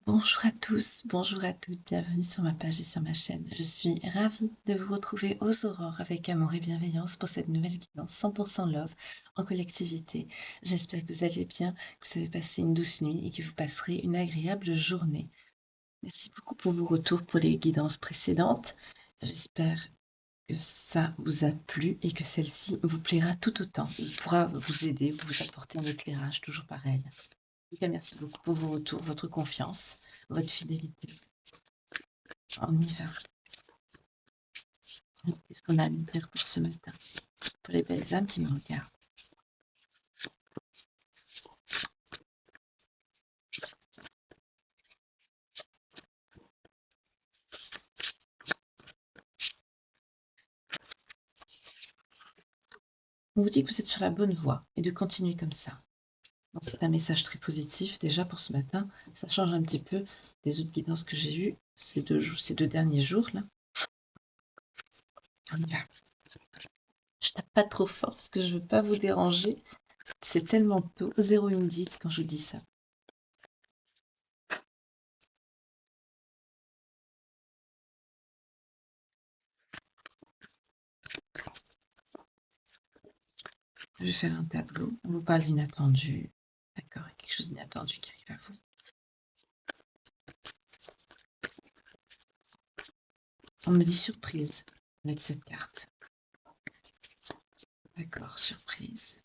Bonjour à tous, bonjour à toutes, bienvenue sur ma page et sur ma chaîne. Je suis ravie de vous retrouver aux aurores avec amour et bienveillance pour cette nouvelle guidance 100% love en collectivité. J'espère que vous allez bien, que vous avez passé une douce nuit et que vous passerez une agréable journée. Merci beaucoup pour vos retours pour les guidances précédentes. J'espère que ça vous a plu et que celle-ci vous plaira tout autant. Elle pourra vous aider, vous apporter un éclairage toujours pareil. En tout cas, merci beaucoup pour vos retours, votre confiance, votre fidélité. On y va. Qu'est-ce qu'on a à me dire pour ce matin? Pour les belles âmes qui me regardent. On vous dit que vous êtes sur la bonne voie et de continuer comme ça. Donc c'est un message très positif déjà pour ce matin. Ça change un petit peu des autres guidances que j'ai eues ces deux derniers jours là. On y va. Je tape pas trop fort parce que je veux pas vous déranger. C'est tellement tôt, 0,10 quand je vous dis ça. Je vais faire un tableau. On vous parle d'inattendu. D'accord, il y a quelque chose d'inattendu qui arrive à vous. On me dit surprise avec cette carte. D'accord, surprise.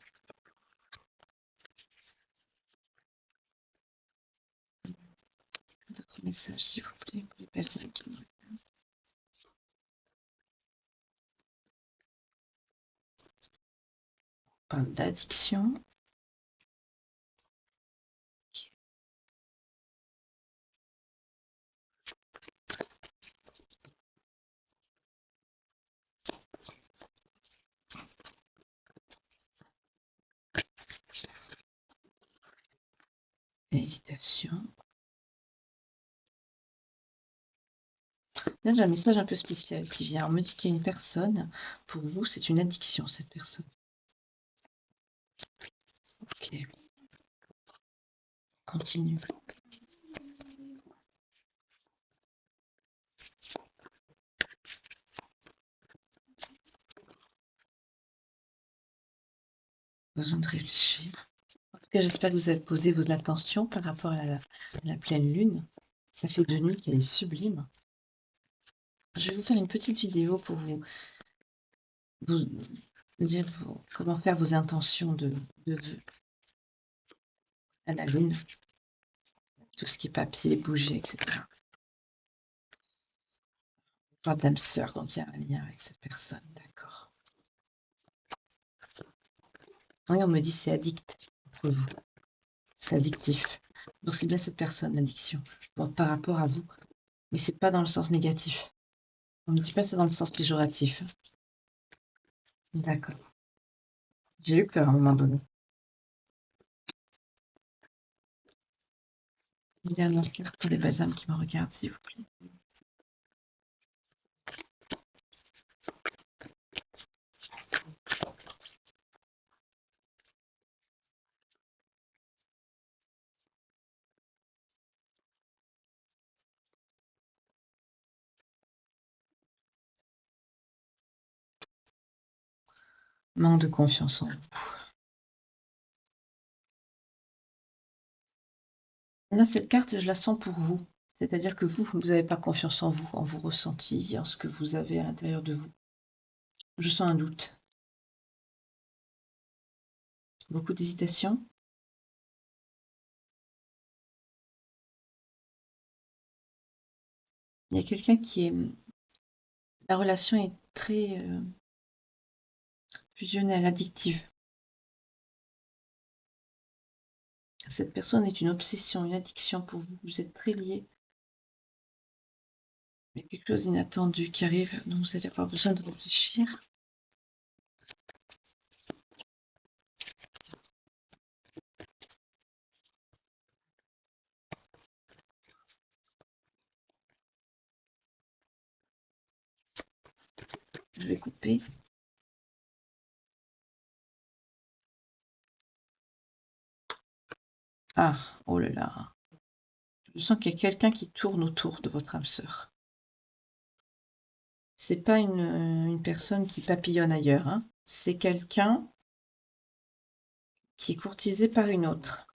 D'autres messages, s'il vous plaît, pour les belles âmes qui me regardent. On parle d'addiction. Hésitation. Là, j'ai un message un peu spécial qui vient. On me dit qu'il y a une personne, pour vous, c'est une addiction, cette personne. Ok. Continue. Besoin de réfléchir. En tout cas, j'espère que vous avez posé vos intentions par rapport à la pleine lune. Ça fait 2 nuits qu'elle est sublime. Je vais vous faire une petite vidéo pour vous dire comment faire vos intentions de vœux à la lune. Tout ce qui est papier, bougies, etc. Pas d'âme sœur, donc il y a un lien avec cette personne, d'accord. Oui, on me dit c'est addict entre vous. C'est addictif. Donc c'est bien cette personne, l'addiction. Bon, par rapport à vous. Mais c'est pas dans le sens négatif. On me dit pas que c'est dans le sens péjoratif. D'accord. J'ai eu peur à un moment donné. Une dernière carte pour les belles âmes qui me regardent, s'il vous plaît. Manque de confiance en vous. Là, cette carte, je la sens pour vous. C'est-à-dire que vous n'avez pas confiance en vos ressentis, en ce que vous avez à l'intérieur de vous. Je sens un doute. Beaucoup d'hésitation. Il y a quelqu'un qui est... La relation est très fusionnelle, addictive. Cette personne est une obsession, une addiction pour vous. Vous êtes très liés. Il y a quelque chose d'inattendu qui arrive, dont vous n'allez pas besoin de réfléchir. Je vais couper. Ah, oh là là. Je sens qu'il y a quelqu'un qui tourne autour de votre âme sœur. C'est pas une personne qui papillonne ailleurs, hein. C'est quelqu'un qui est courtisé par une autre.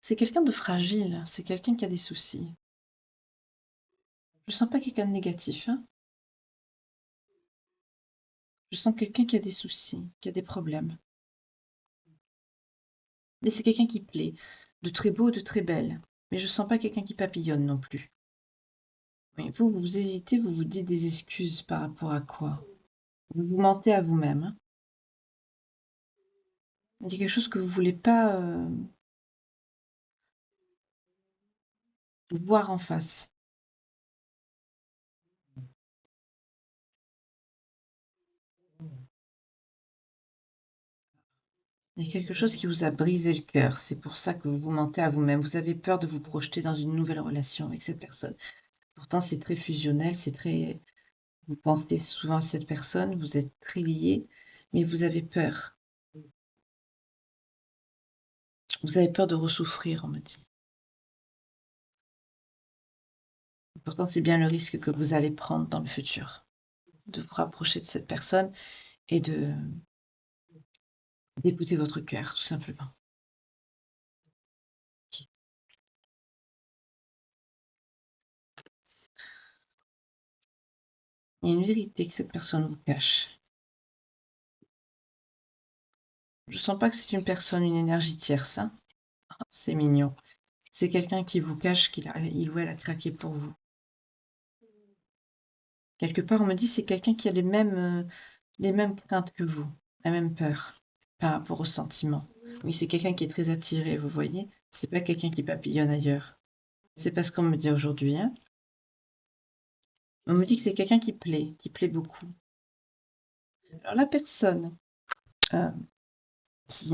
C'est quelqu'un de fragile, c'est quelqu'un qui a des soucis. Je sens pas quelqu'un de négatif, hein. Je sens quelqu'un qui a des soucis, qui a des problèmes. Mais c'est quelqu'un qui plaît, de très beau, de très belle. Mais je sens pas quelqu'un qui papillonne non plus. Oui, vous hésitez, vous vous dites des excuses par rapport à quoi? Vous vous mentez à vous-même, hein. Il y a quelque chose que vous voulez pas voir en face. Il y a quelque chose qui vous a brisé le cœur. C'est pour ça que vous vous mentez à vous-même. Vous avez peur de vous projeter dans une nouvelle relation avec cette personne. Pourtant, c'est très fusionnel, c'est très... Vous pensez souvent à cette personne, vous êtes très liés, mais vous avez peur. Vous avez peur de ressouffrir, on me dit. Pourtant, c'est bien le risque que vous allez prendre dans le futur, de vous rapprocher de cette personne et de d'écouter votre cœur, tout simplement. Il y a une vérité que cette personne vous cache. Je sens pas que c'est une personne, une énergie tierce, hein. C'est mignon. C'est quelqu'un qui vous cache il ou elle a craqué pour vous. Quelque part, on me dit c'est quelqu'un qui a les mêmes craintes que vous, la même peur par rapport au sentiment. Oui, c'est quelqu'un qui est très attiré, vous voyez. C'est pas quelqu'un qui papillonne ailleurs. C'est pas ce qu'on me dit aujourd'hui, hein. On me dit que c'est quelqu'un qui plaît beaucoup. Alors la personne euh, qui,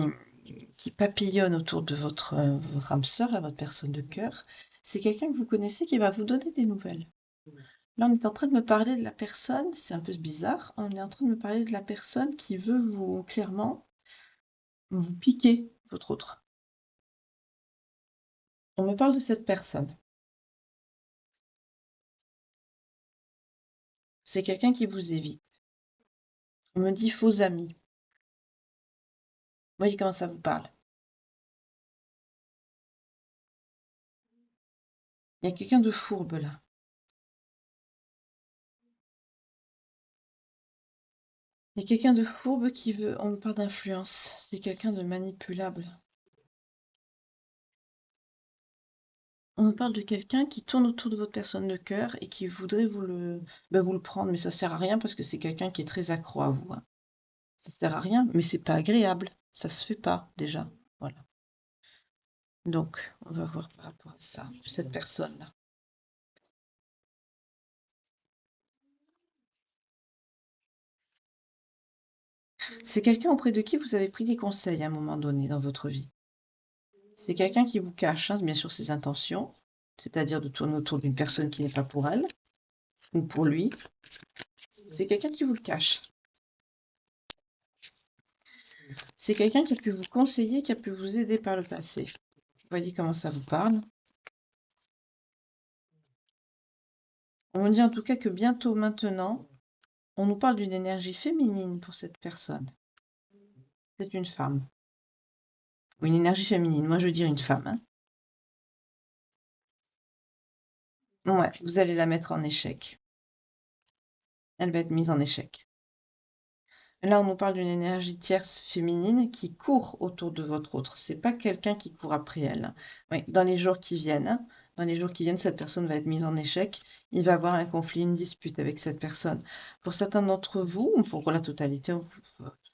qui papillonne autour de votre âme sœur, là, votre personne de cœur, c'est quelqu'un que vous connaissez qui va vous donner des nouvelles. Là, on est en train de me parler de la personne, c'est un peu bizarre, on est en train de me parler de la personne qui veut vous, clairement, vous piquer votre autre. On me parle de cette personne. C'est quelqu'un qui vous évite. On me dit faux amis. Vous voyez comment ça vous parle? Il y a quelqu'un de fourbe là. Il y a quelqu'un de fourbe qui veut... On me parle d'influence. C'est quelqu'un de manipulable. On me parle de quelqu'un qui tourne autour de votre personne de cœur et qui voudrait vous le prendre, mais ça sert à rien parce que c'est quelqu'un qui est très accro à vous, hein. Ça sert à rien, mais c'est pas agréable. Ça se fait pas, déjà. Voilà. Donc, on va voir par rapport à ça, cette personne-là. C'est quelqu'un auprès de qui vous avez pris des conseils à un moment donné dans votre vie. C'est quelqu'un qui vous cache, hein, bien sûr, ses intentions, c'est-à-dire de tourner autour d'une personne qui n'est pas pour elle ou pour lui. C'est quelqu'un qui vous le cache. C'est quelqu'un qui a pu vous conseiller, qui a pu vous aider par le passé. Vous voyez comment ça vous parle? On me dit en tout cas que bientôt maintenant, on nous parle d'une énergie féminine pour cette personne. C'est une femme. Ou une énergie féminine. Moi, je veux dire une femme, hein. Ouais, vous allez la mettre en échec. Elle va être mise en échec. Là, on nous parle d'une énergie tierce féminine qui court autour de votre autre. C'est pas quelqu'un qui court après elle. Oui, dans les jours qui viennent, hein, dans les jours qui viennent, cette personne va être mise en échec. Il va y avoir un conflit, une dispute avec cette personne. Pour certains d'entre vous, ou pour la totalité, vous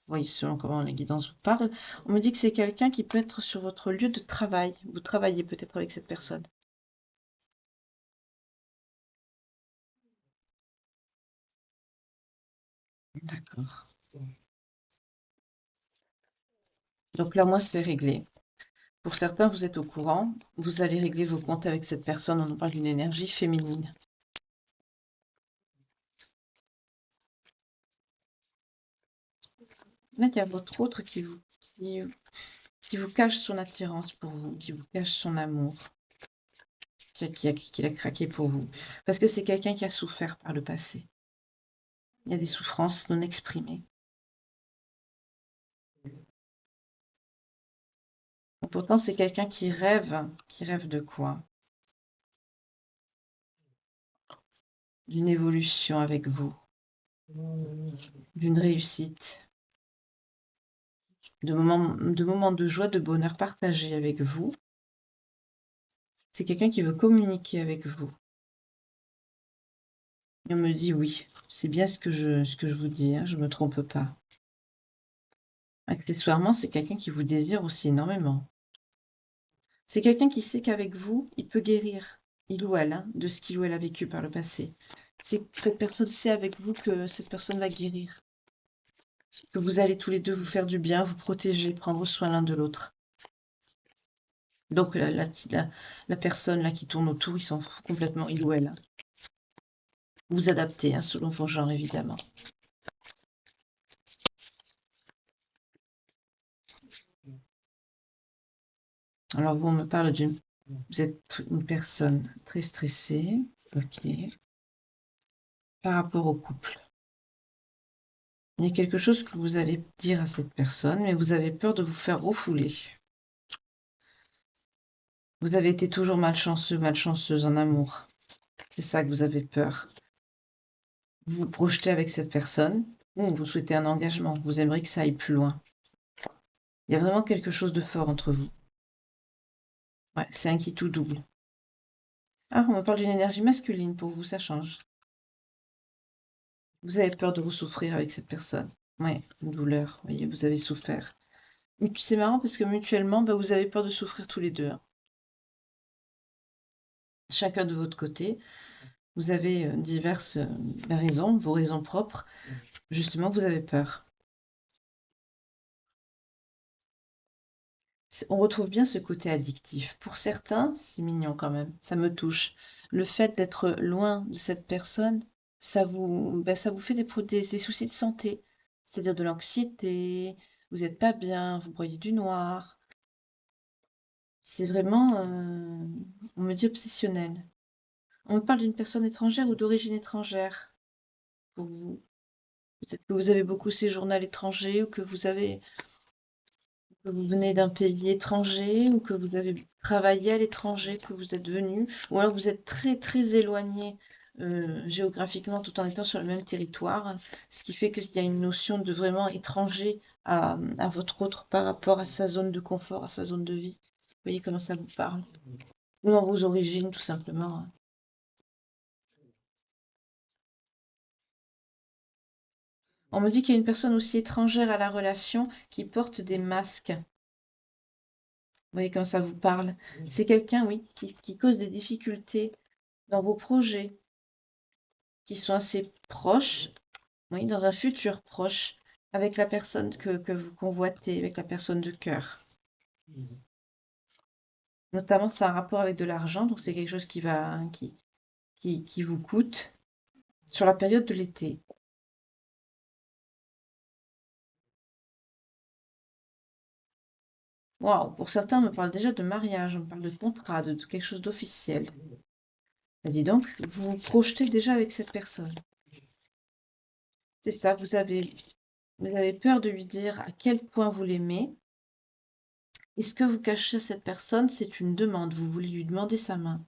voyez selon comment la guidance vous parle, on me dit que c'est quelqu'un qui peut être sur votre lieu de travail. Vous travaillez peut-être avec cette personne. D'accord. Donc là, moi, c'est réglé. Pour certains, vous êtes au courant, vous allez régler vos comptes avec cette personne, on nous parle d'une énergie féminine. Là, il y a votre autre qui vous cache son attirance pour vous, qui vous cache son amour, qu'il a craqué pour vous. Parce que c'est quelqu'un qui a souffert par le passé. Il y a des souffrances non exprimées. Pourtant, c'est quelqu'un qui rêve. Qui rêve de quoi? D'une évolution avec vous, d'une réussite, de moments de joie, de bonheur partagés avec vous. C'est quelqu'un qui veut communiquer avec vous. Et on me dit oui, c'est bien ce que je vous dis, hein, je me trompe pas. Accessoirement, c'est quelqu'un qui vous désire aussi énormément. C'est quelqu'un qui sait qu'avec vous, il peut guérir, il ou elle, hein, de ce qu'il ou elle a vécu par le passé. Cette personne sait avec vous que cette personne va guérir, que vous allez tous les deux vous faire du bien, vous protéger, prendre soin l'un de l'autre. Donc la personne là qui tourne autour, il s'en fout complètement, il ou elle, hein. Vous adaptez, hein, selon vos genres, évidemment. Alors, vous, on me parle d'une... Vous êtes une personne très stressée, ok, par rapport au couple. Il y a quelque chose que vous allez dire à cette personne, mais vous avez peur de vous faire refouler. Vous avez été toujours malchanceux, malchanceuse en amour. C'est ça que vous avez peur. Vous vous projetez avec cette personne, ou vous souhaitez un engagement, vous aimeriez que ça aille plus loin. Il y a vraiment quelque chose de fort entre vous. Ouais, c'est un qui tout double. Ah, on me parle d'une énergie masculine pour vous, ça change. Vous avez peur de vous souffrir avec cette personne. Ouais, une douleur, vous voyez, vous avez souffert. C'est marrant parce que mutuellement, bah, vous avez peur de souffrir tous les deux, hein. Chacun de votre côté. Vous avez diverses raisons, vos raisons propres. Justement, vous avez peur. On retrouve bien ce côté addictif. Pour certains, c'est mignon quand même, ça me touche. Le fait d'être loin de cette personne, ça vous fait des soucis de santé, c'est-à-dire de l'anxiété, vous n'êtes pas bien, vous broyez du noir. C'est vraiment, on me dit obsessionnel. On me parle d'une personne étrangère ou d'origine étrangère pour vous. Peut-être que vous avez beaucoup séjourné à l'étranger ou que vous venez d'un pays étranger ou que vous avez travaillé à l'étranger, que vous êtes venu, ou alors vous êtes très très éloigné géographiquement tout en étant sur le même territoire, ce qui fait qu'il y a une notion de vraiment étranger à votre autre par rapport à sa zone de confort, à sa zone de vie. Vous voyez comment ça vous parle? Ou dans vos origines, tout simplement, hein. On me dit qu'il y a une personne aussi étrangère à la relation qui porte des masques. Vous voyez quand ça vous parle. C'est quelqu'un, oui, qui cause des difficultés dans vos projets, qui sont assez proches, oui, dans un futur proche, avec la personne que vous convoitez, avec la personne de cœur. Notamment, c'est un rapport avec de l'argent, donc c'est quelque chose qui vous coûte sur la période de l'été. Waouh, pour certains, on me parle déjà de mariage, on me parle de contrat, de quelque chose d'officiel. Dis donc, vous vous projetez déjà avec cette personne. C'est ça, vous avez peur de lui dire à quel point vous l'aimez. Et ce que vous cachez à cette personne, c'est une demande. Vous voulez lui demander sa main.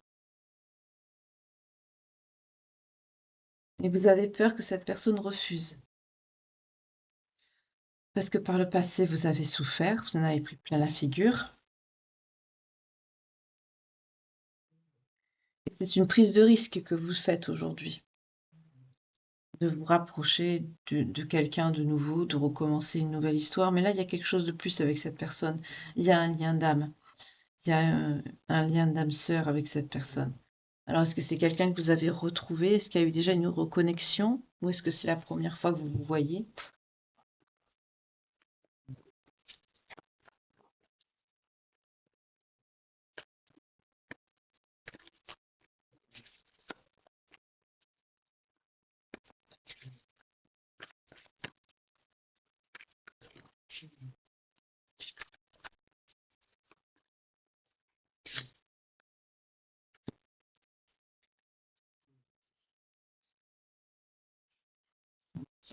Et vous avez peur que cette personne refuse. Parce que par le passé, vous avez souffert, vous en avez pris plein la figure. Et c'est une prise de risque que vous faites aujourd'hui. De vous rapprocher de quelqu'un de nouveau, de recommencer une nouvelle histoire. Mais là, il y a quelque chose de plus avec cette personne. Il y a un lien d'âme. Il y a un lien d'âme sœur avec cette personne. Alors, est-ce que c'est quelqu'un que vous avez retrouvé? Est-ce qu'il y a eu déjà une reconnexion? Ou est-ce que c'est la première fois que vous vous voyez?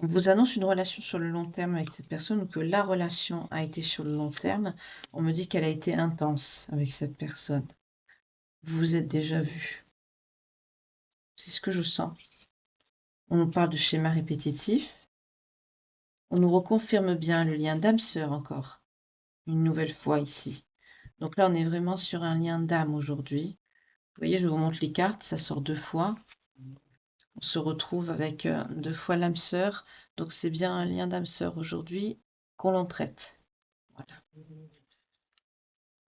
On vous annonce une relation sur le long terme avec cette personne ou que la relation a été sur le long terme. On me dit qu'elle a été intense avec cette personne. Vous vous êtes déjà vu. C'est ce que je sens. On nous parle de schéma répétitif. On nous reconfirme bien le lien d'âme-sœur encore. Une nouvelle fois ici. Donc là, on est vraiment sur un lien d'âme aujourd'hui. Vous voyez, je vous montre les cartes, ça sort 2 fois. On se retrouve avec 2 fois l'âme sœur. Donc c'est bien un lien d'âme sœur aujourd'hui qu'on l'en traite. Voilà.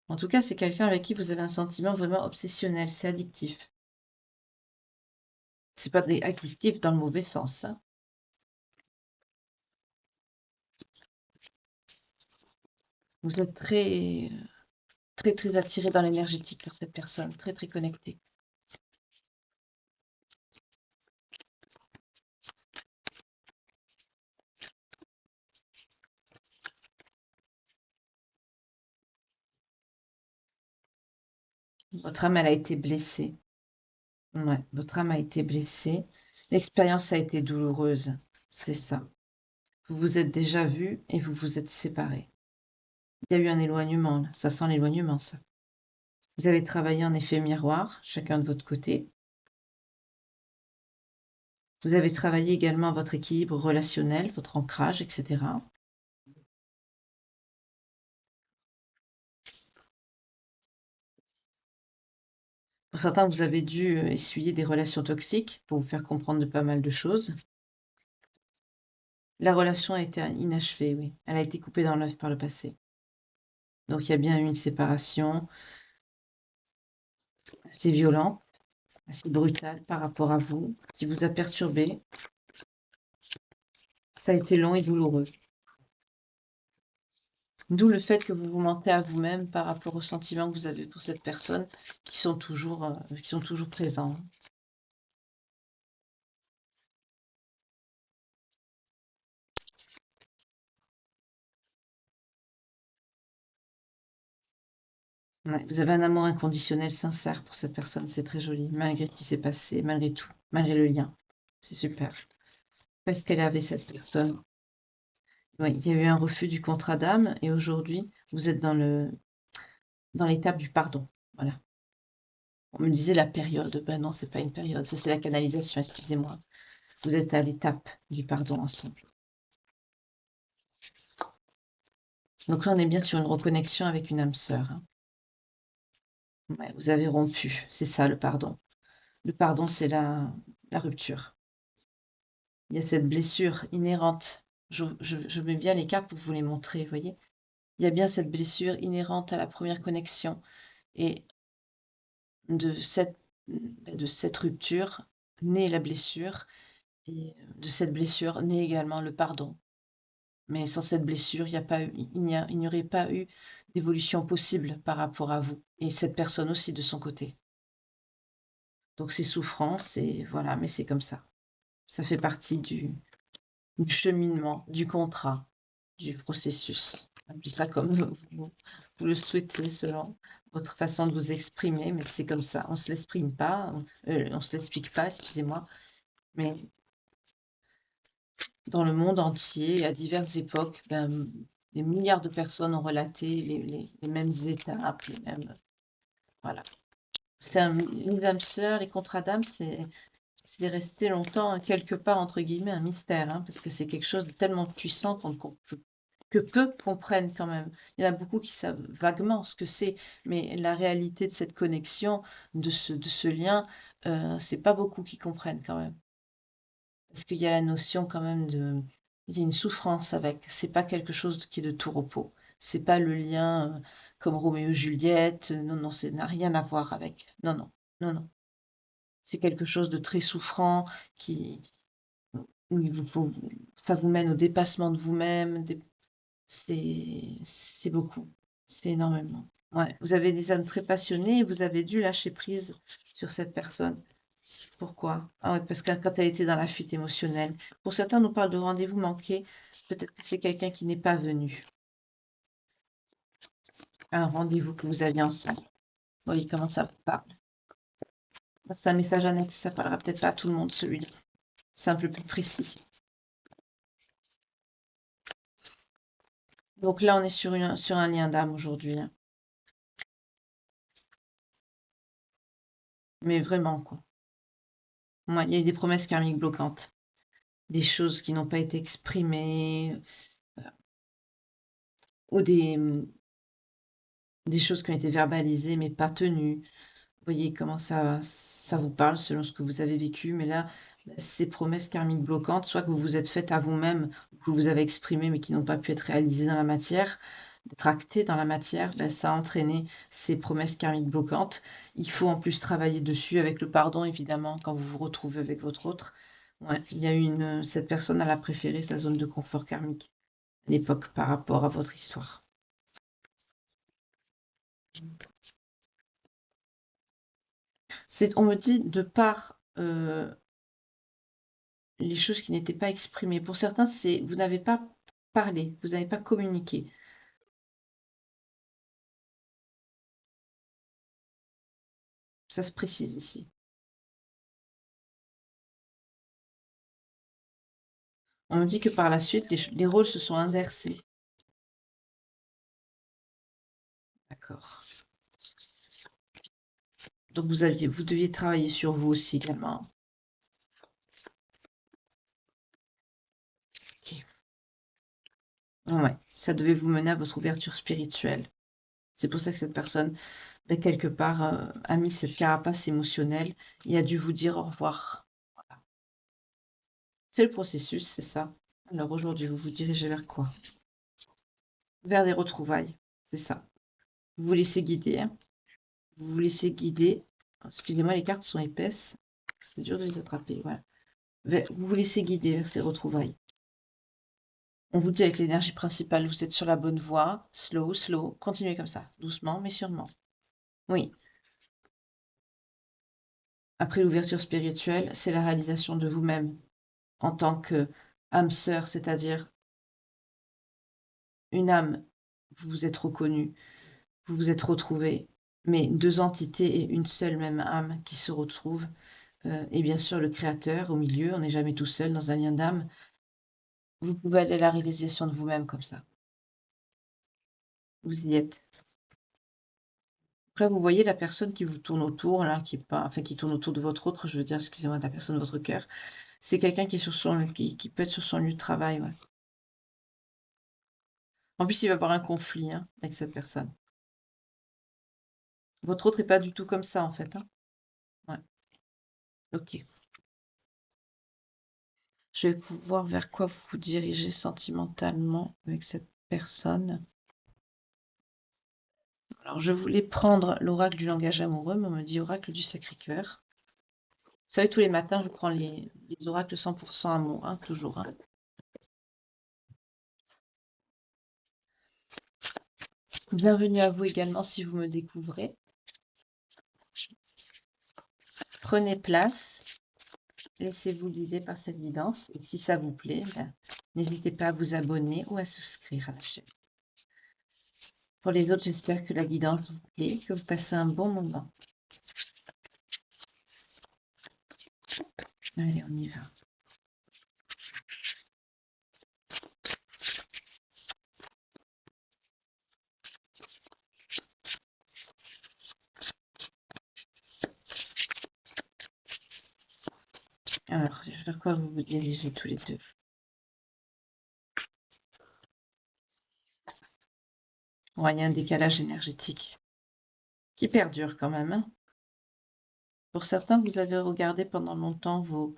En tout cas, c'est quelqu'un avec qui vous avez un sentiment vraiment obsessionnel, c'est addictif. C'est pas addictif dans le mauvais sens, hein. Vous êtes très, très, très attiré dans l'énergétique par cette personne, très, très connecté. Votre âme, elle a été blessée. Ouais, votre âme a été blessée. L'expérience a été douloureuse, c'est ça. Vous vous êtes déjà vus et vous vous êtes séparés. Il y a eu un éloignement, là. Ça sent l'éloignement, ça. Vous avez travaillé en effet miroir, chacun de votre côté. Vous avez travaillé également votre équilibre relationnel, votre ancrage, etc. Pour certains, vous avez dû essuyer des relations toxiques pour vous faire comprendre de pas mal de choses. La relation a été inachevée, oui. Elle a été coupée dans l'œuf par le passé. Donc il y a bien eu une séparation assez violente, assez brutale par rapport à vous, qui vous a perturbé. Ça a été long et douloureux. D'où le fait que vous vous mentez à vous-même par rapport aux sentiments que vous avez pour cette personne qui sont toujours présents. Ouais, vous avez un amour inconditionnel, sincère pour cette personne, c'est très joli, malgré ce qui s'est passé, malgré tout, malgré le lien. C'est super. Parce qu'elle avait cette personne. Oui, il y a eu un refus du contrat d'âme et aujourd'hui, vous êtes dans l'étape du pardon. Voilà. On me disait la période. Ben non, c'est pas une période. Ça, c'est la canalisation, excusez-moi. Vous êtes à l'étape du pardon ensemble. Donc là, on est bien sur une reconnexion avec une âme sœur, hein. Ouais, vous avez rompu. C'est ça, le pardon. Le pardon, c'est la rupture. Il y a cette blessure inhérente. Je mets bien les cartes pour vous les montrer, vous voyez. Il y a bien cette blessure inhérente à la première connexion. Et de cette rupture naît la blessure. Et de cette blessure naît également le pardon. Mais sans cette blessure, il n'y aurait pas eu d'évolution possible par rapport à vous. Et cette personne aussi de son côté. Donc c'est souffrant, c'est voilà, mais c'est comme ça. Ça fait partie du cheminement, du contrat, du processus. Appelez ça comme vous le souhaitez selon votre façon de vous exprimer, mais c'est comme ça. On se l'exprime pas, on se l'explique pas, excusez-moi, mais dans le monde entier, à diverses époques, des milliards de personnes ont relaté les mêmes étapes, les mêmes, voilà. Les âmes sœurs, les contrats d'âme, c'est resté longtemps, quelque part, entre guillemets, un mystère, hein, parce que c'est quelque chose de tellement puissant que peu comprennent quand même. Il y en a beaucoup qui savent vaguement ce que c'est, mais la réalité de cette connexion, de ce lien, c'est pas beaucoup qui comprennent quand même. Parce qu'il y a la notion quand même il y a une souffrance avec. C'est pas quelque chose qui est de tout repos. C'est pas le lien comme Roméo et Juliette. Non, non, ça n'a rien à voir avec. Non, non, non, non. C'est quelque chose de très souffrant qui, où ça vous mène au dépassement de vous-même. C'est beaucoup. C'est énormément. Ouais. Vous avez des âmes très passionnées et vous avez dû lâcher prise sur cette personne. Pourquoi? Ah ouais, parce que quand elle était dans la fuite émotionnelle. Pour certains, on nous parle de rendez-vous manqué. Peut-être que c'est quelqu'un qui n'est pas venu. Un rendez-vous que vous aviez ensemble. Oui, comment ça vous parle? C'est un message annexe, ça parlera peut-être pas à tout le monde, celui-là. C'est un peu plus précis. Donc là, on est sur un lien d'âme aujourd'hui, hein. Mais vraiment, quoi. Moi, il y a eu des promesses karmiques bloquantes, des choses qui n'ont pas été exprimées, ou des choses qui ont été verbalisées mais pas tenues. Vous voyez comment ça vous parle selon ce que vous avez vécu, mais là, bah, ces promesses karmiques bloquantes, soit que vous vous êtes faites à vous-même, que vous avez exprimées mais qui n'ont pas pu être réalisées dans la matière, d'être actées dans la matière, bah, ça a entraîné ces promesses karmiques bloquantes. Il faut en plus travailler dessus avec le pardon, évidemment, quand vous vous retrouvez avec votre autre. Ouais, il y a cette personne, elle a préféré sa zone de confort karmique à l'époque par rapport à votre histoire. On me dit de par les choses qui n'étaient pas exprimées. Pour certains, c'est vous n'avez pas parlé, vous n'avez pas communiqué. Ça se précise ici. On me dit que par la suite, les rôles se sont inversés. D'accord. Donc vous deviez travailler sur vous aussi également. Ok. Ouais, ça devait vous mener à votre ouverture spirituelle. C'est pour ça que cette personne, ben, quelque part, a mis cette carapace émotionnelle et a dû vous dire au revoir. Voilà. C'est le processus, c'est ça. Alors aujourd'hui, vous vous dirigez vers quoi? Vers des retrouvailles, c'est ça. Vous vous laissez guider, hein. Vous vous laissez guider. Excusez-moi, les cartes sont épaisses. C'est dur de les attraper, voilà. Vous vous laissez guider vers ces retrouvailles. On vous dit avec l'énergie principale, vous êtes sur la bonne voie. Slow, slow. Continuez comme ça. Doucement, mais sûrement. Oui. Après l'ouverture spirituelle, c'est la réalisation de vous-même en tant que âme sœur, c'est-à-dire une âme. Vous vous êtes reconnu, vous vous êtes retrouvé, mais deux entités et une seule même âme qui se retrouvent. Et bien sûr, le créateur au milieu, on n'est jamais tout seul dans un lien d'âme. Vous pouvez aller à la réalisation de vous-même comme ça. Vous y êtes. Donc là, vous voyez la personne qui vous tourne autour, là, qui est pas, enfin, qui tourne autour de votre autre, je veux dire, excusez-moi, de la personne de votre cœur. C'est quelqu'un qui est sur qui peut être sur son lieu de travail, ouais. En plus, il va y avoir un conflit, hein, avec cette personne. Votre autre est pas du tout comme ça, en fait, hein. Ouais. Ok. Je vais voir vers quoi vous vous dirigez sentimentalement avec cette personne. Alors, je voulais prendre l'oracle du langage amoureux, mais on me dit oracle du Sacré-Cœur. Vous savez, tous les matins, je prends les oracles 100% amour, hein, toujours, hein. Bienvenue à vous également si vous me découvrez. Prenez place, laissez-vous guider par cette guidance. Et si ça vous plaît, ben, n'hésitez pas à vous abonner ou à souscrire à la chaîne. Pour les autres, j'espère que la guidance vous plaît, que vous passez un bon moment. Allez, on y va. Alors, vers quoi vous vous dirigez tous les deux? Ouais, il y a un décalage énergétique qui perdure quand même, hein. Pour certains, vous avez regardé pendant longtemps vos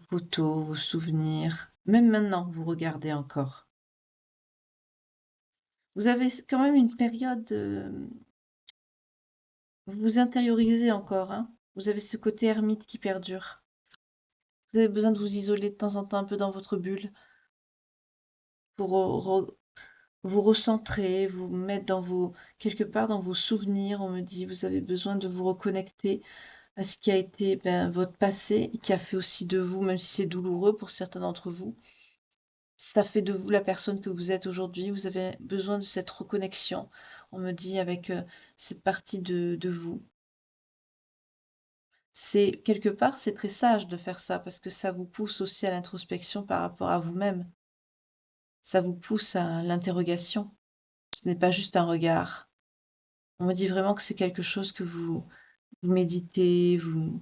photos, vos souvenirs. Même maintenant, vous regardez encore. Vous avez quand même une période, vous vous intériorisez encore, hein. Vous avez ce côté ermite qui perdure. Vous avez besoin de vous isoler de temps en temps un peu dans votre bulle pour vous recentrer, vous mettre quelque part dans vos souvenirs. On me dit, vous avez besoin de vous reconnecter à ce qui a été ben, votre passé, qui a fait aussi de vous, même si c'est douloureux pour certains d'entre vous, ça fait de vous la personne que vous êtes aujourd'hui. Vous avez besoin de cette reconnexion, on me dit, avec cette partie de vous. C'est quelque part, c'est très sage de faire ça parce que ça vous pousse aussi à l'introspection par rapport à vous-même. Ça vous pousse à l'interrogation. Ce n'est pas juste un regard. On me dit vraiment que c'est quelque chose que vous méditez, vous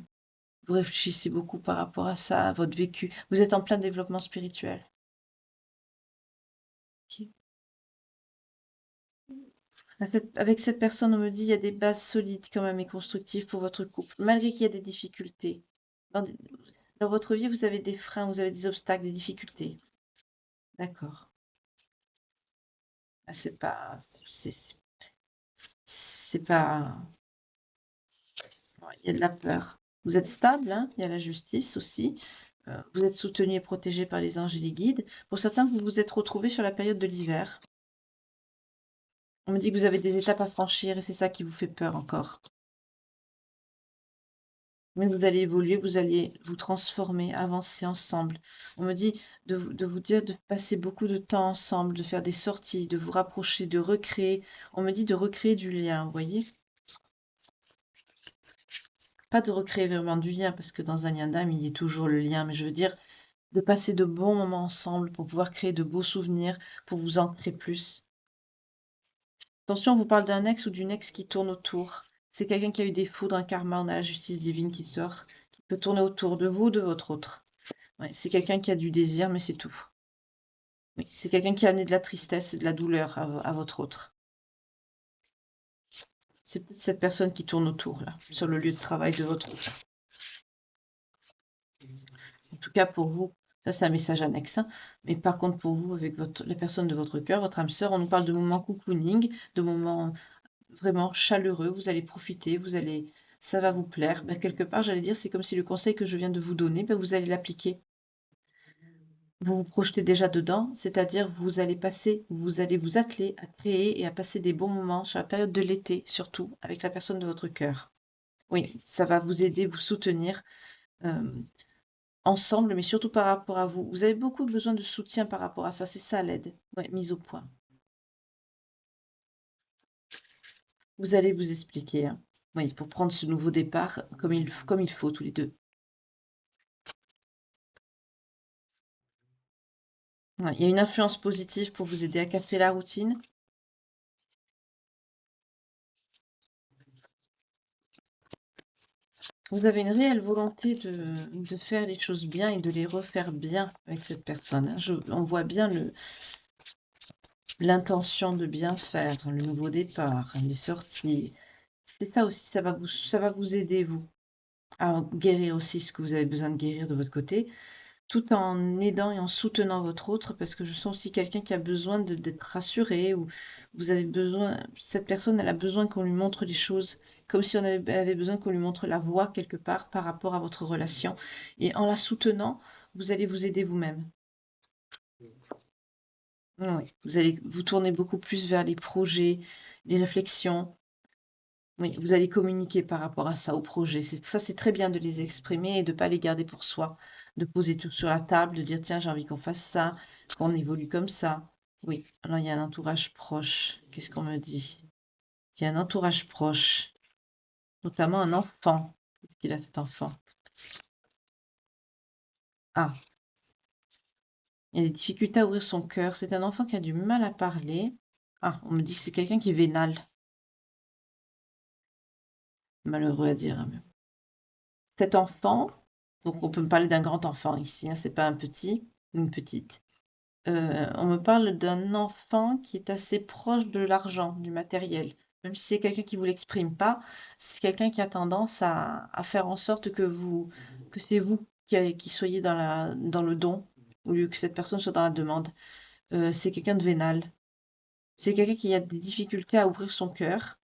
réfléchissez beaucoup par rapport à ça, à votre vécu. Vous êtes en plein développement spirituel. Ok. Avec cette personne, on me dit il y a des bases solides quand même et constructives pour votre couple, malgré qu'il y a des difficultés. Dans, des- dans votre vie, vous avez des freins, vous avez des obstacles, des difficultés. D'accord. Ah, c'est pas, il y a de la peur. Vous êtes stable, hein, il y a la justice aussi. Vous êtes soutenu et protégé par les anges et les guides. Pour certains, vous vous êtes retrouvés sur la période de l'hiver. On me dit que vous avez des étapes à franchir et c'est ça qui vous fait peur encore. Mais vous allez évoluer, vous allez vous transformer, avancer ensemble. On me dit de vous dire de passer beaucoup de temps ensemble, de faire des sorties, de vous rapprocher, de recréer. On me dit de recréer du lien, vous voyez? Pas de recréer vraiment du lien, parce que dans un lien d'âme, il y a toujours le lien, mais je veux dire de passer de bons moments ensemble pour pouvoir créer de beaux souvenirs, pour vous ancrer plus. Attention, on vous parle d'un ex ou d'une ex qui tourne autour. C'est quelqu'un qui a eu des foudres, un karma, on a la justice divine qui sort, qui peut tourner autour de vous ou de votre autre. Ouais, c'est quelqu'un qui a du désir, mais c'est tout. Oui, c'est quelqu'un qui a amené de la tristesse et de la douleur à votre autre. C'est peut-être cette personne qui tourne autour, là, sur le lieu de travail de votre autre. En tout cas, pour vous, ça c'est un message annexe, hein. Mais par contre, pour vous, avec la personne de votre cœur, votre âme sœur, on nous parle de moments cocooning, de moments vraiment chaleureux. Vous allez profiter, ça va vous plaire. Ben, quelque part, j'allais dire, c'est comme si le conseil que je viens de vous donner, ben, vous allez l'appliquer. Vous vous projetez déjà dedans, c'est-à-dire vous allez vous atteler à créer et à passer des bons moments sur la période de l'été, surtout avec la personne de votre cœur. Oui, ça va vous aider, vous soutenir euh, ensemble, mais surtout par rapport à vous. Vous avez beaucoup besoin de soutien par rapport à ça, c'est ça l'aide. Ouais, mise au point. Vous allez vous expliquer, hein. Oui, pour prendre ce nouveau départ comme il faut tous les deux. Ouais, il y a une influence positive pour vous aider à casser la routine. Vous avez une réelle volonté de faire les choses bien et de les refaire bien avec cette personne, hein. On voit bien l'intention de bien faire, le nouveau départ, les sorties. C'est ça aussi, ça va vous aider, vous, à guérir aussi ce que vous avez besoin de guérir de votre côté, tout en aidant et en soutenant votre autre, parce que je sens aussi quelqu'un qui a besoin d'être rassuré, ou vous avez besoin, cette personne, elle a besoin qu'on lui montre les choses, comme si elle avait besoin qu'on lui montre la voie quelque part par rapport à votre relation. Et en la soutenant, vous allez vous aider vous-même. Oui, vous allez vous tourner beaucoup plus vers les projets, les réflexions. Oui, vous allez communiquer par rapport à ça, aux projets. Ça, c'est très bien de les exprimer et de ne pas les garder pour soi. De poser tout sur la table, de dire, tiens, j'ai envie qu'on fasse ça, qu'on évolue comme ça. Oui, alors il y a un entourage proche. Qu'est-ce qu'on me dit? Il y a un entourage proche, notamment un enfant. Qu'est-ce qu'il a, cet enfant? Ah, il y a des difficultés à ouvrir son cœur. C'est un enfant qui a du mal à parler. Ah, on me dit que c'est quelqu'un qui est vénal. Malheureux à dire, hein. Cet enfant, donc on peut me parler d'un grand enfant ici, hein, c'est pas un petit, une petite. On me parle d'un enfant qui est assez proche de l'argent, du matériel. Même si c'est quelqu'un qui vous l'exprime pas, c'est quelqu'un qui a tendance à faire en sorte que c'est vous qui soyez dans le don, au lieu que cette personne soit dans la demande. C'est quelqu'un de vénal. C'est quelqu'un qui a des difficultés à ouvrir son cœur.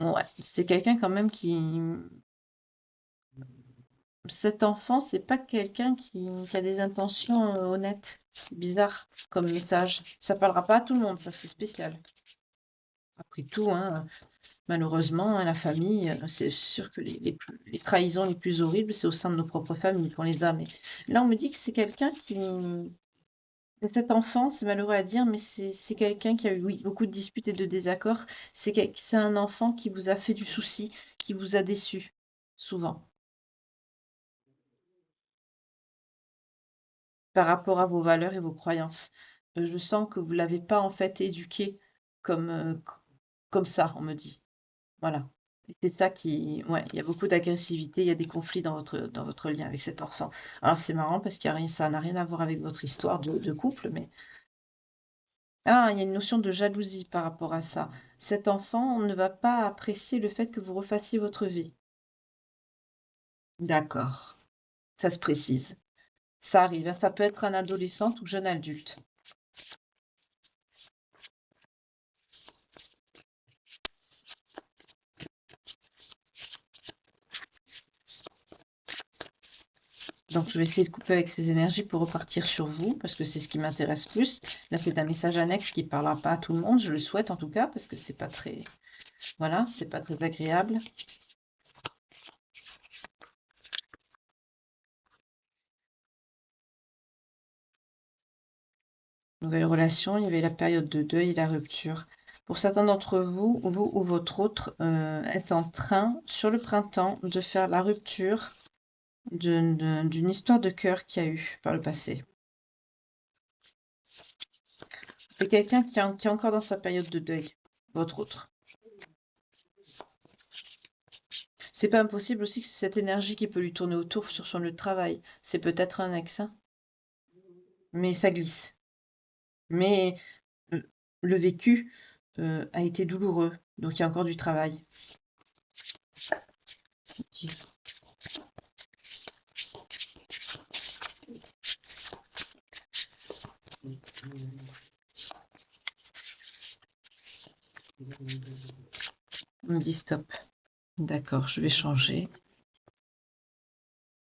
Ouais, c'est quelqu'un quand même cet enfant, c'est pas quelqu'un qui a des intentions honnêtes. C'est bizarre comme message. Ça parlera pas à tout le monde, ça c'est spécial. Après tout, hein, malheureusement, hein, la famille, c'est sûr que les trahisons les plus horribles, c'est au sein de nos propres familles qu'on les a. Mais là, on me dit que c'est quelqu'un qui... Cet enfant, c'est malheureux à dire, mais c'est quelqu'un qui a eu, oui, beaucoup de disputes et de désaccords. C'est un enfant qui vous a fait du souci, qui vous a déçu, souvent. par rapport à vos valeurs et vos croyances. Je sens que vous l'avez pas, en fait, éduqué comme, comme ça, on me dit. Voilà. Et c'est ça qui ouais, il y a beaucoup d'agressivité, il y a des conflits dans votre lien avec cet enfant. Alors c'est marrant parce qu'il y a rien ça n'a rien à voir avec votre histoire de couple, mais ah, il y a une notion de jalousie par rapport à ça. Cet enfant ne va pas apprécier le fait que vous refassiez votre vie. D'accord, ça se précise. Ça arrive, hein, ça peut être un adolescent ou jeune adulte. Donc je vais essayer de couper avec ces énergies pour repartir sur vous, parce que c'est ce qui m'intéresse plus. Là, c'est un message annexe qui parlera pas à tout le monde, je le souhaite en tout cas, parce que c'est pas très voilà, c'est pas très agréable. Nouvelle relation, il y avait la période de deuil et la rupture. Pour certains d'entre vous, vous ou votre autre est en train, sur le printemps, de faire la rupture d'une histoire de cœur qu'il y a eu par le passé. C'est quelqu'un qui est encore dans sa période de deuil, votre autre. C'est pas impossible aussi que c'est cette énergie qui peut lui tourner autour sur son lieu de travail. C'est peut-être un ex, hein, mais ça glisse. Mais euh, le vécu a été douloureux, donc il y a encore du travail. Ok. On me dit stop. D'accord, je vais changer.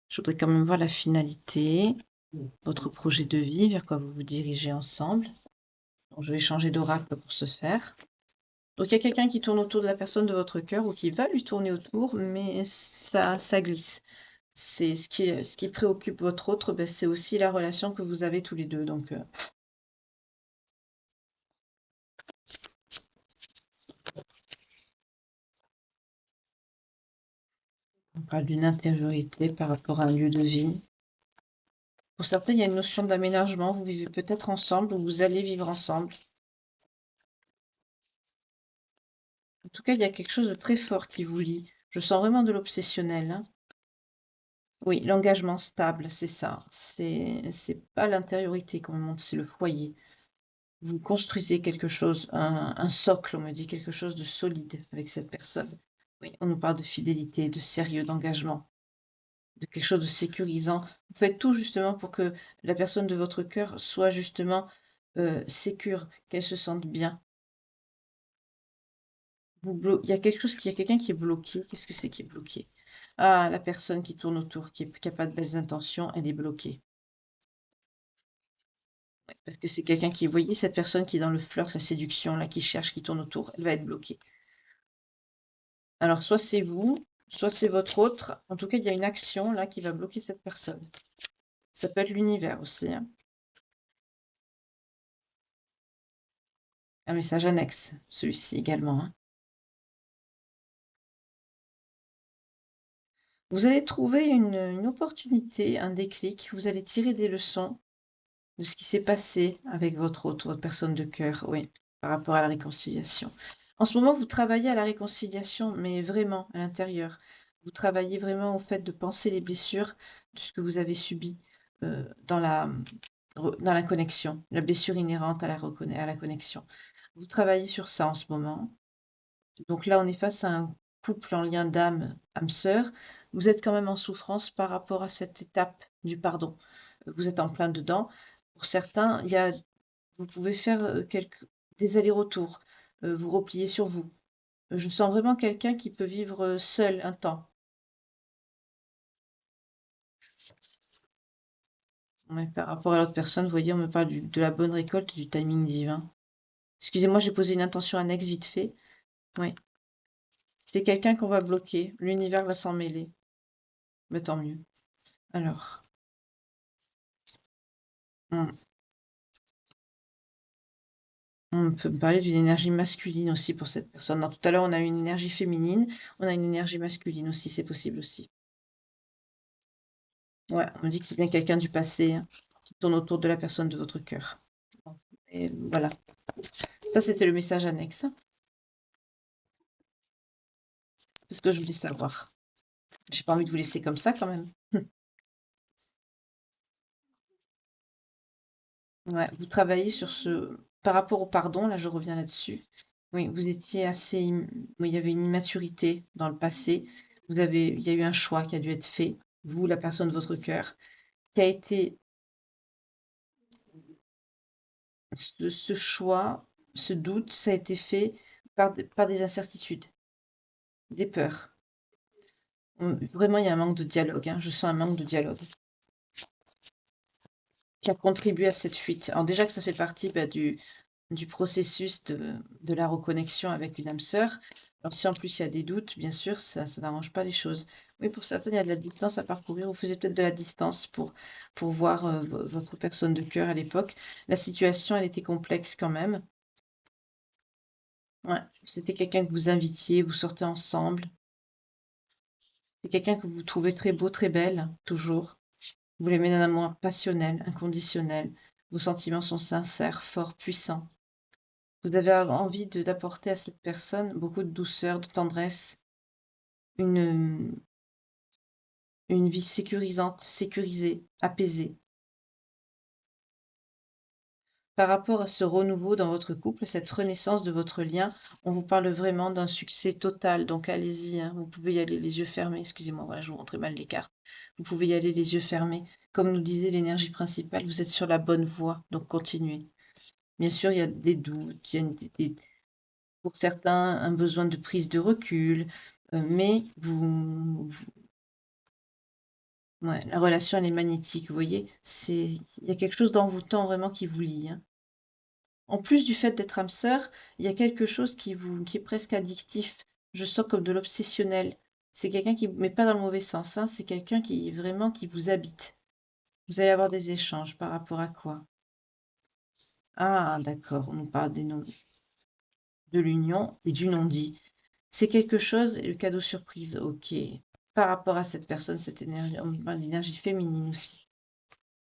Je voudrais quand même voir la finalité, votre projet de vie, vers quoi vous vous dirigez ensemble. Donc, je vais changer d'oracle pour ce faire. Donc il y a quelqu'un qui tourne autour de la personne de votre cœur ou qui va lui tourner autour, mais ça glisse. C'est ce qui préoccupe votre autre, ben, c'est aussi la relation que vous avez tous les deux. Donc on parle d'une intériorité par rapport à un lieu de vie. Pour certains, il y a une notion d'aménagement. Vous vivez peut-être ensemble ou vous allez vivre ensemble. En tout cas, il y a quelque chose de très fort qui vous lie. Je sens vraiment de l'obsessionnel, hein. Oui, l'engagement stable, c'est ça. C'est pas l'intériorité qu'on me montre, c'est le foyer. Vous construisez quelque chose, un socle, on me dit quelque chose de solide avec cette personne. Oui, on nous parle de fidélité, de sérieux, d'engagement, de quelque chose de sécurisant. Vous faites tout justement pour que la personne de votre cœur soit justement sécure, qu'elle se sente bien. Il y a quelque chose, il y a quelqu'un qui est bloqué. Qu'est-ce que c'est qui est bloqué? Ah, la personne qui tourne autour, qui a pas de belles intentions, elle est bloquée. Parce que c'est quelqu'un qui, vous voyez, cette personne qui est dans le flirt, la séduction, là, qui cherche, qui tourne autour, elle va être bloquée. Alors, soit c'est vous, soit c'est votre autre. En tout cas, il y a une action, là, qui va bloquer cette personne. Ça peut être l'univers aussi, hein. Un message annexe, celui-ci également, hein. Vous allez trouver une opportunité, un déclic. Vous allez tirer des leçons de ce qui s'est passé avec votre autre, votre personne de cœur, oui, par rapport à la réconciliation. En ce moment, vous travaillez à la réconciliation, mais vraiment à l'intérieur. Vous travaillez vraiment au fait de penser les blessures de ce que vous avez subi dans dans la connexion, la blessure inhérente à à la connexion. Vous travaillez sur ça en ce moment. Donc là, on est face à un couple en lien d'âme, âme sœur. Vous êtes quand même en souffrance par rapport à cette étape du pardon. Vous êtes en plein dedans. Pour certains, vous pouvez faire des allers-retours, vous replier sur vous. Je sens vraiment quelqu'un qui peut vivre seul un temps. Ouais, par rapport à l'autre personne, vous voyez, on me parle de la bonne récolte, du timing divin. Excusez-moi, j'ai posé une intention annexe vite fait. Oui, c'est quelqu'un qu'on va bloquer. L'univers va s'en mêler. Mais tant mieux. Alors, on, on peut me parler d'une énergie masculine aussi pour cette personne. Non, tout à l'heure, on a une énergie féminine, on a une énergie masculine aussi, c'est possible aussi. Ouais, on me dit que c'est bien quelqu'un du passé, hein, qui tourne autour de la personne de votre cœur. Bon, et voilà. Ça, c'était le message annexe. C'est ce que je voulais savoir. J'ai pas envie de vous laisser comme ça quand même. Ouais, vous travaillez sur ce par rapport au pardon, là je reviens là-dessus. Oui, vous étiez assez oui, il y avait une immaturité dans le passé. Il y a eu un choix qui a dû être fait, vous, la personne de votre cœur, qui a été ce choix, ce doute, ça a été fait par des incertitudes, des peurs. Vraiment, il y a un manque de dialogue, hein, je sens un manque de dialogue qui a contribué à cette fuite. Alors déjà que ça fait partie, bah, du processus de la reconnexion avec une âme sœur. Alors si en plus il y a des doutes, bien sûr, ça n'arrange pas les choses. Oui, pour certains, il y a de la distance à parcourir. Vous faisiez peut-être de la distance pour voir votre personne de cœur à l'époque. La situation, elle était complexe quand même. Ouais, c'était quelqu'un que vous invitiez, vous sortez ensemble. C'est quelqu'un que vous trouvez très beau, très belle, toujours. Vous l'aimez d'un amour passionnel, inconditionnel. Vos sentiments sont sincères, forts, puissants. Vous avez envie d'apporter à cette personne beaucoup de douceur, de tendresse, une, une vie sécurisante, sécurisée, apaisée. Par rapport à ce renouveau dans votre couple, cette renaissance de votre lien, on vous parle vraiment d'un succès total. Donc allez-y, hein, vous pouvez y aller les yeux fermés. Excusez-moi, voilà, je vous montrais mal les cartes. Vous pouvez y aller les yeux fermés. Comme nous disait l'énergie principale, vous êtes sur la bonne voie, donc continuez. Bien sûr, il y a des doutes, il y a pour certains un besoin de prise de recul, mais ouais, la relation elle est magnétique, vous voyez? Il y a quelque chose d'envoûtant vraiment qui vous lie, hein. En plus du fait d'être âme sœur, il y a quelque chose qui est presque addictif. Je sens comme de l'obsessionnel. C'est quelqu'un qui, mais pas dans le mauvais sens, hein, c'est quelqu'un qui vraiment qui vous habite. Vous allez avoir des échanges par rapport à quoi? Ah, d'accord, on nous parle de l'union et du non-dit. C'est quelque chose, le cadeau surprise, ok. Par rapport à cette personne, cette énergie, on parle d'énergie féminine aussi,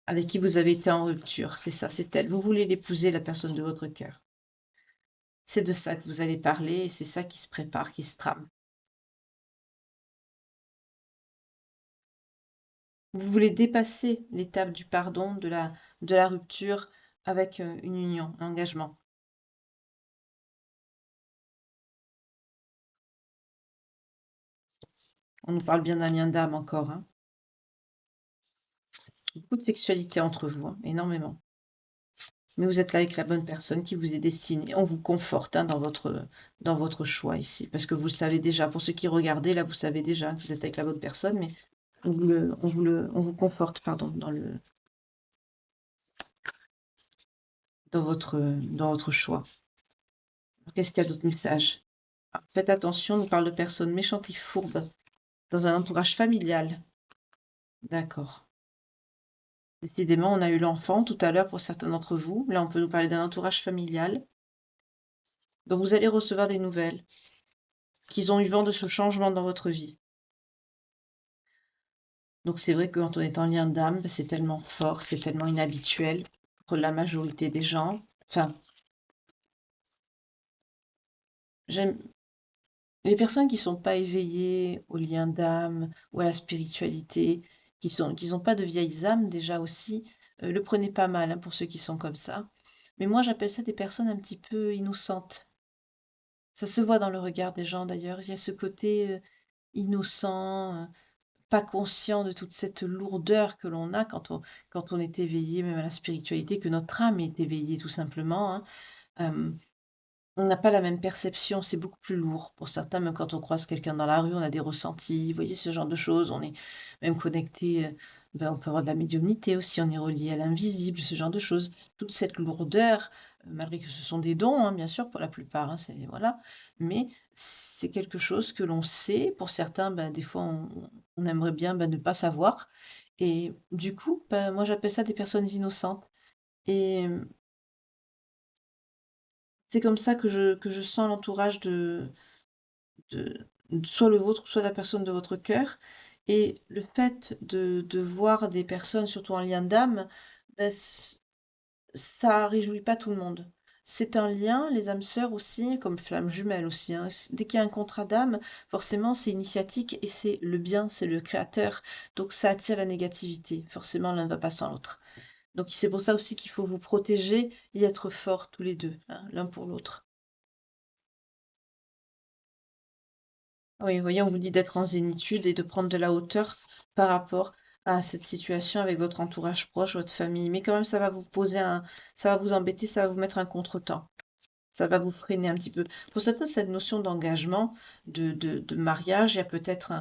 avec qui vous avez été en rupture, c'est ça, c'est elle. Vous voulez l'épouser, la personne de votre cœur. C'est de ça que vous allez parler et c'est ça qui se prépare, qui se trame. Vous voulez dépasser l'étape du pardon, de la rupture avec une union, un engagement. On nous parle bien d'un lien d'âme encore, hein. Beaucoup de sexualité entre vous, hein, énormément. Mais vous êtes là avec la bonne personne qui vous est destinée. On vous conforte, hein, dans votre choix ici. Parce que vous le savez déjà. Pour ceux qui regardez, là, vous savez déjà que vous êtes avec la bonne personne, mais on vous conforte, pardon, dans votre choix. Qu'est-ce qu'il y a d'autres messages? Ah, faites attention, on nous parle de personnes méchantes et fourbes dans un entourage familial. D'accord. Décidément, on a eu l'enfant tout à l'heure pour certains d'entre vous. Là, on peut nous parler d'un entourage familial. Donc, vous allez recevoir des nouvelles qu'ils ont eu vent de ce changement dans votre vie. Donc c'est vrai que quand on est en lien d'âme, c'est tellement fort, c'est tellement inhabituel pour la majorité des gens. Enfin, j'aime les personnes qui sont pas éveillées au lien d'âme ou à la spiritualité, qui ont pas de vieilles âmes déjà aussi, le prenez pas mal, hein, pour ceux qui sont comme ça. Mais moi, j'appelle ça des personnes un petit peu innocentes. Ça se voit dans le regard des gens d'ailleurs. Il y a ce côté innocent, pas conscient de toute cette lourdeur que l'on a quand on est éveillé même à la spiritualité, que notre âme est éveillée tout simplement, hein. On n'a pas la même perception, c'est beaucoup plus lourd. Pour certains, même quand on croise quelqu'un dans la rue, on a des ressentis, vous voyez ce genre de choses. On est même connecté, on peut avoir de la médiumnité aussi, on est relié à l'invisible, ce genre de choses. Toute cette lourdeur, malgré que ce sont des dons, hein, bien sûr, pour la plupart, hein, voilà, mais c'est quelque chose que l'on sait. Pour certains, des fois, on aimerait bien ne pas savoir. Et du coup, moi, j'appelle ça des personnes innocentes. Et c'est comme ça que je sens l'entourage de soit le vôtre, soit la personne de votre cœur. Et le fait de voir des personnes, surtout en lien d'âme, bah, ça réjouit pas tout le monde. C'est un lien, les âmes sœurs aussi, comme flammes jumelles aussi, hein. Dès qu'il y a un contrat d'âme, forcément, c'est initiatique et c'est le bien, c'est le créateur. Donc ça attire la négativité. Forcément, l'un ne va pas sans l'autre. Donc c'est pour ça aussi qu'il faut vous protéger et être forts tous les deux, hein, l'un pour l'autre. Oui, vous voyez, on vous dit d'être en zénitude et de prendre de la hauteur par rapport à cette situation avec votre entourage proche, votre famille. Mais quand même, ça va vous embêter, ça va vous mettre un contretemps. Ça va vous freiner un petit peu. Pour certains, cette notion d'engagement, de mariage, il y a peut-être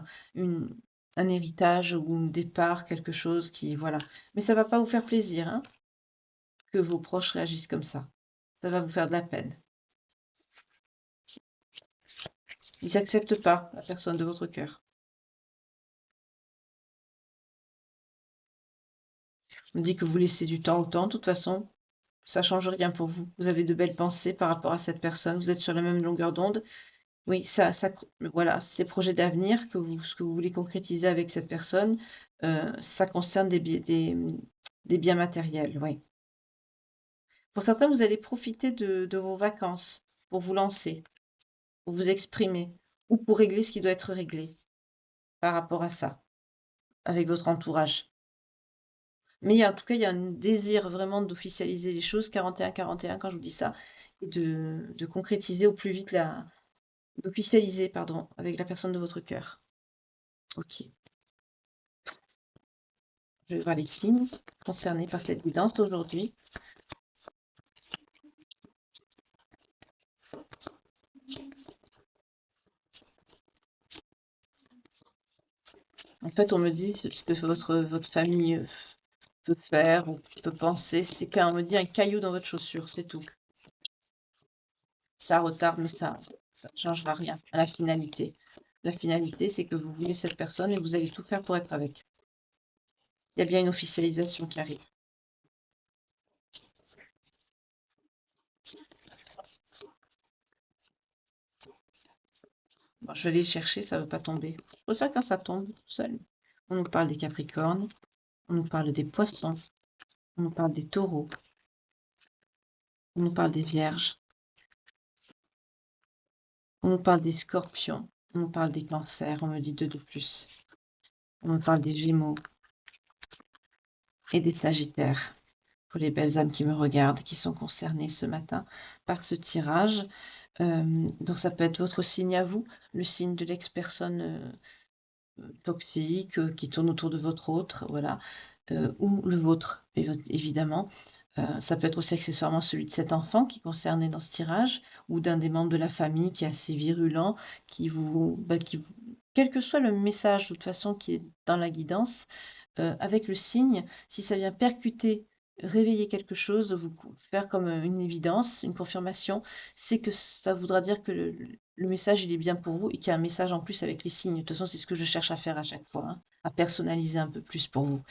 un héritage ou un départ, quelque chose qui, voilà. Mais ça va pas vous faire plaisir, hein, que vos proches réagissent comme ça. Ça va vous faire de la peine. Ils n'acceptent pas la personne de votre cœur. On dit que vous laissez du temps au temps. De toute façon, ça change rien pour vous. Vous avez de belles pensées par rapport à cette personne. Vous êtes sur la même longueur d'onde. Oui, voilà, ces projets d'avenir ce que vous voulez concrétiser avec cette personne, ça concerne des biens matériels, oui. Pour certains, vous allez profiter de vos vacances pour vous lancer, pour vous exprimer, ou pour régler ce qui doit être réglé par rapport à ça, avec votre entourage. Mais en tout cas, il y a un désir vraiment d'officialiser les choses, 41-41 quand je vous dis ça, et de concrétiser au plus vite d'officialiser, pardon, avec la personne de votre cœur. Ok. Je vais voir les signes concernés par cette guidance aujourd'hui. En fait, on me dit ce que votre famille peut faire ou peut penser, c'est qu'on me dit un caillou dans votre chaussure, c'est tout. Ça retarde, mais ça ne changera rien à la finalité. La finalité, c'est que vous voulez cette personne et vous allez tout faire pour être avec. Il y a bien une officialisation qui arrive. Bon, je vais aller chercher, ça ne veut pas tomber. Je préfère quand ça tombe tout seul. On nous parle des Capricornes, on nous parle des Poissons, on nous parle des Taureaux, on nous parle des Vierges, on nous parle des Scorpions, on nous parle des Cancers, on me dit 2 de plus. On me parle des Gémeaux et des Sagittaires. Pour les belles âmes qui me regardent, qui sont concernées ce matin par ce tirage. Donc ça peut être votre signe à vous, le signe de l'ex-personne toxique qui tourne autour de votre autre, voilà, ou le vôtre, évidemment. Ça peut être aussi accessoirement celui de cet enfant qui est concerné dans ce tirage, ou d'un des membres de la famille qui est assez virulent, quel que soit le message de toute façon qui est dans la guidance, avec le signe, si ça vient percuter, réveiller quelque chose, vous faire comme une évidence, une confirmation, c'est que ça voudra dire que le message, il est bien pour vous et qu'il y a un message en plus avec les signes. De toute façon, c'est ce que je cherche à faire à chaque fois, hein, à personnaliser un peu plus pour vous.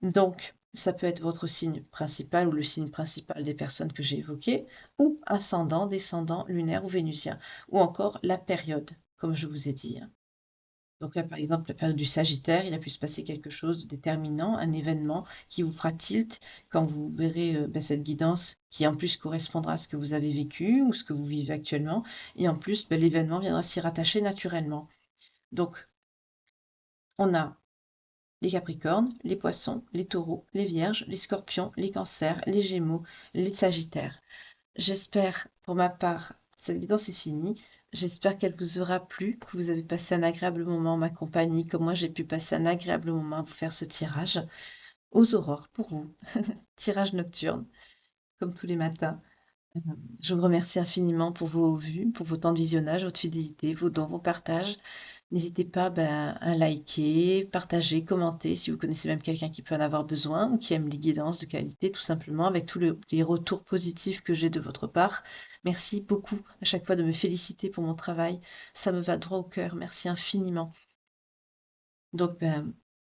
Donc, ça peut être votre signe principal ou le signe principal des personnes que j'ai évoquées, ou ascendant, descendant, lunaire ou vénusien, ou encore la période, comme je vous ai dit, hein. Donc là, par exemple, la période du Sagittaire, il a pu se passer quelque chose de déterminant, un événement qui vous fera tilt quand vous verrez cette guidance qui en plus correspondra à ce que vous avez vécu ou ce que vous vivez actuellement. Et en plus, l'événement viendra s'y rattacher naturellement. Donc, on a les Capricornes, les Poissons, les Taureaux, les Vierges, les Scorpions, les Cancers, les Gémeaux, les Sagittaires. J'espère, pour ma part, cette guidance est finie. J'espère qu'elle vous aura plu, que vous avez passé un agréable moment en ma compagnie, comme moi j'ai pu passer un agréable moment à vous faire ce tirage aux aurores pour vous. Tirage nocturne, comme tous les matins. Euh, Je vous remercie infiniment pour vos vues, pour vos temps de visionnage, votre fidélité, vos dons, vos partages. N'hésitez pas à liker, partager, commenter si vous connaissez même quelqu'un qui peut en avoir besoin ou qui aime les guidances de qualité, tout simplement, avec tous les retours positifs que j'ai de votre part. Merci beaucoup à chaque fois de me féliciter pour mon travail. Ça me va droit au cœur. Merci infiniment. Donc,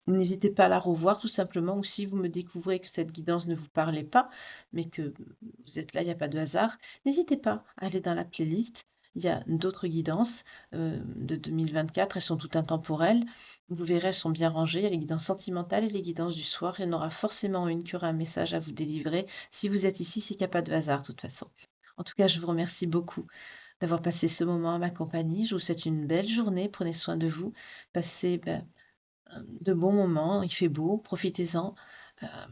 n'hésitez pas à la revoir tout simplement, ou si vous me découvrez que cette guidance ne vous parlait pas, mais que vous êtes là, il n'y a pas de hasard, n'hésitez pas à aller dans la playlist Il y a d'autres guidances de 2024, elles sont toutes intemporelles. Vous verrez, elles sont bien rangées. Il y a les guidances sentimentales et les guidances du soir. Il y en aura forcément une qui aura un message à vous délivrer. Si vous êtes ici, c'est qu'il n'y a pas de hasard, de toute façon. En tout cas, je vous remercie beaucoup d'avoir passé ce moment à ma compagnie. Je vous souhaite une belle journée. Prenez soin de vous. Passez de bons moments. Il fait beau. Profitez-en.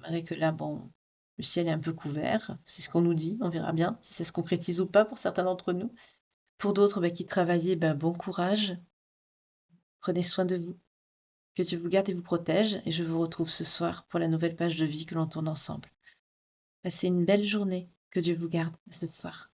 Malgré que là, bon, le ciel est un peu couvert. C'est ce qu'on nous dit. On verra bien si ça se concrétise ou pas pour certains d'entre nous. Pour d'autres qui travaillaient, bon courage. Prenez soin de vous. Que Dieu vous garde et vous protège. Et je vous retrouve ce soir pour la nouvelle page de vie que l'on tourne ensemble. Passez une belle journée. Que Dieu vous garde. À ce soir.